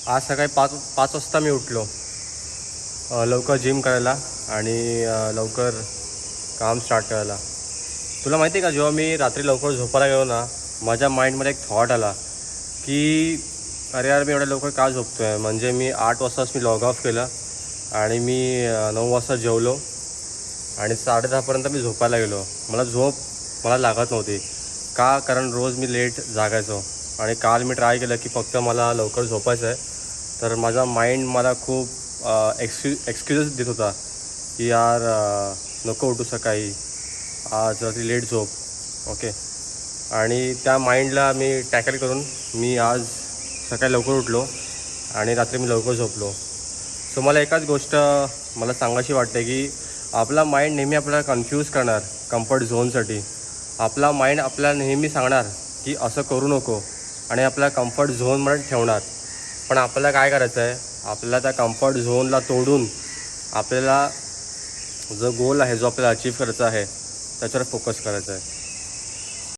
आज सकाळी 5 वाजता मी उठलो, लवकर जिम करायला आणि लवकर काम स्टार्ट करायला. तुला माहिती आहे का, जेव्हा मी रात्री लवकर झोपायला गेलो ना, माझ्या माइंडमध्ये एक थॉट आला की अरे यार, मी एवढ्या लवकर का झोपतो आहे. म्हणजे मी 8 वाजताच मी लॉग ऑफ केलं आणि मी 9 वाजता जेवलो आणि 10:30पर्यंत मी झोपायला गेलो. मला लागत नव्हती का, कारण रोज मी लेट जागायचो. आणि काल मी ट्राय केलं की फक्त मला लवकर झोपायचं आहे, तर माझा माइंड मला खूप एक्सक्यूजेस देत होता की यार नको उठू सकाळी, आज रात्री लेट झोप. ओके, आणि त्या माइंडला मी टॅकल करून मी आज सकाळी लवकर उठलो आणि रात्री मी लवकर झोपलो. सो मला एकच गोष्ट मला सांगायची वाटते की आपला माइंड नेहमी आपल्याला कन्फ्यूज करणार कम्फर्ट झोनसाठी. आपला माइंड आपल्याला नेहमी सांगणार की असं करू नको आणि आपल्याला कम्फर्ट झोनमध्ये ठेवणार. पण आपल्याला काय करायचं आहे, आपल्याला त्या कम्फर्ट झोनला तोडून आपल्याला जो गोल आहे, जो आपल्याला अचीव करायचा आहे, त्याच्यावर फोकस करायचा आहे.